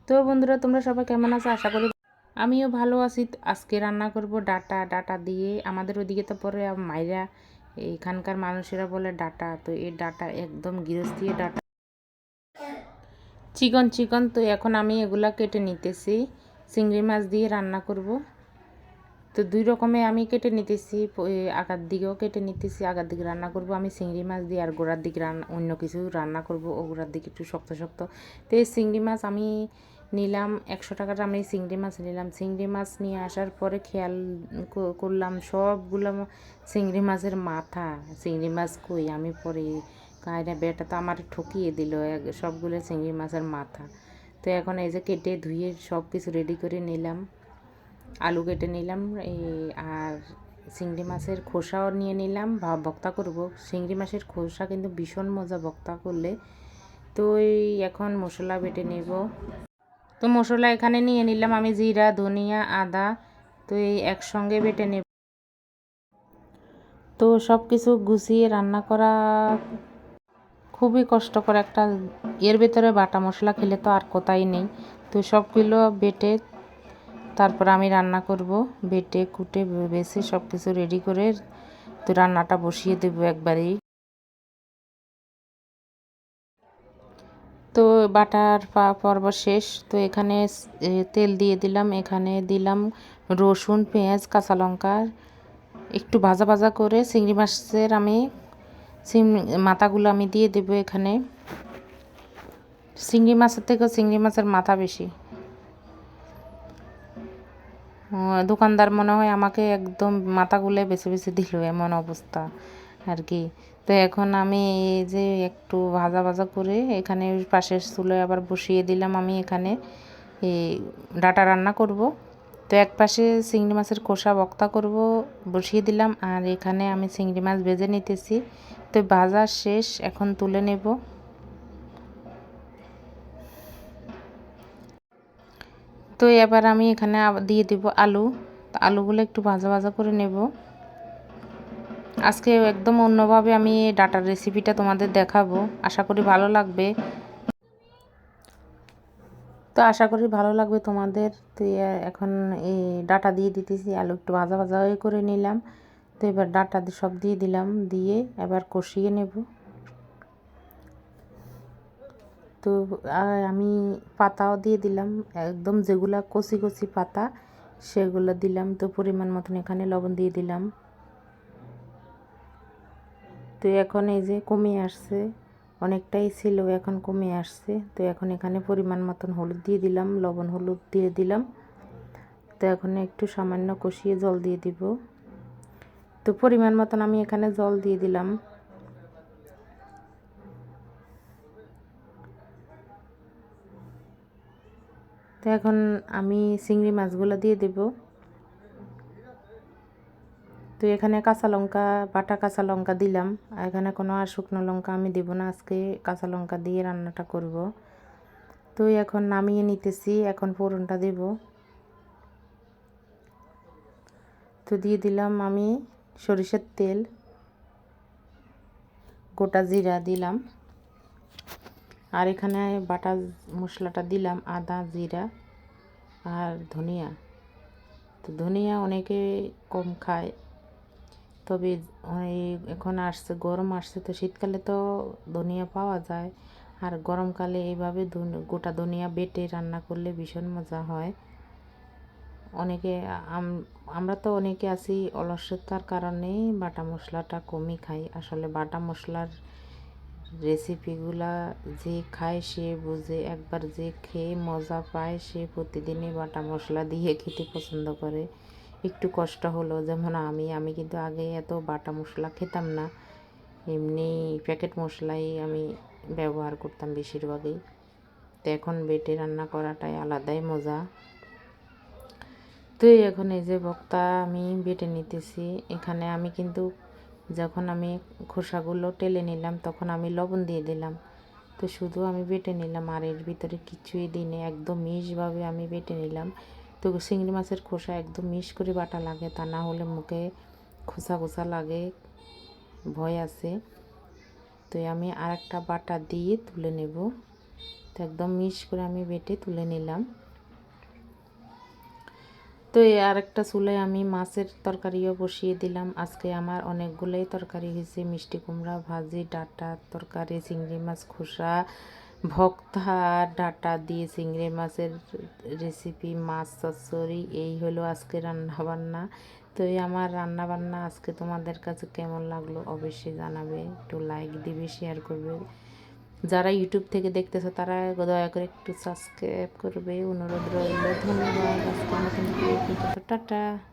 তো বন্ধুরা, তোমরা সবাই কেমন আছো? আশা করি আমিও ভালো আছি। আজকে রান্না করব ডাটা দিয়ে। আমাদের ওইদিকে তো পরে মাইরা, এখানকার মানুষেরা বলে ডাটা। তো এই ডাটা একদম গৃহস্থী ডাটা, চিকন চিকন। তো এখন আমি এগুলা কেটে নিতেছি, চিংড়ি মাছ দিয়ে রান্না করব। তো দুই রকমে আমি কেটে নিতেছি, আগার দিকেও কেটে নিতেছি। আগার দিকে রান্না করব আমি চিংড়ি মাছ দিয়ে, আর গোড়ার দিকে অন্য কিছু রান্না করব। ও গোড়ার দিকে একটু শক্ত শক্ত। তো এই চিংড়ি মাছ আমি নিলাম 100 টাকার। আমি চিংড়ি মাছ নিলাম। চিংড়ি মাছ নিয়ে আসার পরে খেয়াল করলাম সবগুলো চিংড়ি মাছের মাথা। চিংড়ি মাছ কই, আমি পরে কায়রা বেটা তো আমার ঠকিয়ে দিল সবগুলো চিংড়ি মাছের মাথা। তো এখন এই যে কেটে ধুয়ে সব কিছু রেডি করে নিলাম। আলু কেটে নিলাম, আর চিংড়ি মাছের খোসাও নিয়ে নিলাম। ভর্তা করব। চিংড়ি মাছের খোসা কিন্তু ভীষণ মজা ভর্তা করলে। তো এখন মশলা বেটে নেব। তো মশলা এখানে নিয়ে নিলাম আমি, জিরা, ধনিয়া, আদা। তো এই একসঙ্গে বেটে নেব। তো সব কিছু গুছিয়ে রান্না করা খুবই কষ্টকর একটা। এর ভেতরে বাটা মশলা খেলে তো আর কথাই নেই। তো সবগুলো বেটে তারপর আমি রান্না করব। বেটে কুটে বেছে সব কিছু রেডি করে তো রান্নাটা বসিয়ে দেবো একবারেই। তো বাটার পর্ব শেষ। তো এখানে তেল দিয়ে দিলাম, এখানে দিলাম রসুন, পেঁয়াজ, কাঁচা লঙ্কা। একটু ভাজা ভাজা করে চিংড়ি মাছের মাথাগুলো আমি দিয়ে দেবো এখানে। চিংড়ি মাছের থেকে চিংড়ি মাছের মাথা বেশি। দোকানদার মনে হয় আমাকে একদম মাথাগুলো বেছে বেছে দিল, এমন অবস্থা আর কি। তো এখন আমি এই যে একটু ভাজা ভাজা করে এখানে পাশের চুলোয় আবার বসিয়ে দিলাম। আমি এখানে এই ডাটা রান্না করব। তো এক পাশে চিংড়ি মাছের কষা ভর্তা করব, বসিয়ে দিলাম। আর এখানে আমি চিংড়ি মাছ ভেজে নিতেছি। তো ভাজা শেষ, এখন তুলে নেব। তো এবার আমি এখানে দিয়ে দেব আলু। আলুগুলো একটু ভাজা ভাজা করে নেব। আজকে একদম অন্যভাবে আমি এই ডাটার রেসিপিটা তোমাদের দেখাবো। আশা করি ভালো লাগবে। তো আশা করি ভালো লাগবে তোমাদের। তো এখন এই ডাটা দিয়ে দিতেছি। আলু একটু ভাজা ভাজা হয়ে করে নিলাম। তো এবার ডাটা সব দিয়ে দিলাম, দিয়ে এবার কষিয়ে নেব। তো আমি পাতাও দিয়ে দিলাম, একদম যেগুলা কচি কচি পাতা সেগুলো দিলাম। তো পরিমাণ মতন এখানে লবণ দিয়ে দিলাম। তো এখন এই যে কমে আসছে, অনেকটাই ছিল, এখন কমে আসছে। তো এখন এখানে পরিমাণ মতন হলুদ দিয়ে দিলাম, লবণ হলুদ দিয়ে দিলাম। তো এখন একটু সামান্য কষিয়ে জল দিয়ে দিব। তো পরিমাণ মতন আমি এখানে জল দিয়ে দিলাম। তো এখন আমি চিংড়ি মাছগুলো দিয়ে দেব। তো এখানে কাঁচা লঙ্কা, বাটা কাঁচা লঙ্কা দিলাম। এখানে কোনো আর শুকনো লঙ্কা আমি দেব না, আজকে কাঁচা লঙ্কা দিয়ে রান্নাটা করব। তো এখন নামিয়ে নিতেছি, এখন ফোড়নটা দেব। তো দিয়ে দিলাম আমি সরিষার তেল, গোটা জিরা দিলাম। আর এখানে বাটা মশলাটা দিলাম, আদা, জিরা আর ধনিয়া। তো ধনিয়া অনেকে কম খায়, তবে এখন আসছে, গরম আসছে, তো শীতকালে তো ধনিয়া পাওয়া যায়। আর গরমকালে এইভাবে গোটা ধনিয়া বেটে রান্না করলে ভীষণ মজা হয়। অনেকে আমরা তো অনেকে আছি অলসতার কারণে বাটা মশলাটা কমই খাই। আসলে বাটা মশলার রেসিপিগুলা যে খায় সে বুঝে, একবার যে খেয়ে মজা পায় সে প্রতিদিনই বাটা মশলা দিয়ে খেতে পছন্দ করে। একটু কষ্ট হলো, যেমন আমি কিন্তু আগে এত বাটা মশলা খেতাম না, এমনি প্যাকেট মশলাই আমি ব্যবহার করতাম বেশিরভাগই। তো এখন বেটে রান্না করাটাই আলাদাই মজা। তো এখন এই যে ভর্তা আমি বেটে নিতেছি। এখানে আমি কিন্তু যখন আমি খোসাগুলো টেলে নিলাম তখন আমি লবণ দিয়ে দিলাম। তো শুধু আমি বেটে নিলাম, আর এর ভিতরে কিছুই দিই, একদম মিশভাবে আমি বেটে নিলাম। তো চিংড়ি মাছের খোসা একদম মিশ করে বাটা লাগে, তা না হলে মুখে খোসা খোসা লাগে, ভয় আছে। তো আমি আর একটা বাটা দিয়ে তুলে নেব। তো তো একদম মিশ করে আমি বেটে তুলে নিলাম। তো এই আরেকটা চুলায় আমি মাছের তরকারিও বসিয়ে দিলাম। আজকে আমার অনেকগুলোই তরকারি হয়েছে, মিষ্টি কুমড়া ভাজি, ডাঁটার তরকারি, চিংড়ি মাছ খোসা ভক্তা, ডাঁটা দিয়ে চিংড়ি মাছের রেসিপি, মাছ চচ্চড়ি, এই হলো আজকে রান্নাবান্না। তো এই আমার রান্নাবান্না আজকে তোমাদের কাছে কেমন লাগলো অবশ্যই জানাবে, একটু লাইক দিবে, শেয়ার করবে। যারা ইউটিউব থেকে দেখতেছো তারা দয়া করে একটু সাবস্ক্রাইব করবে, অনুরোধ রইল। ধন্যবাদ। আজকের মতন টাটা।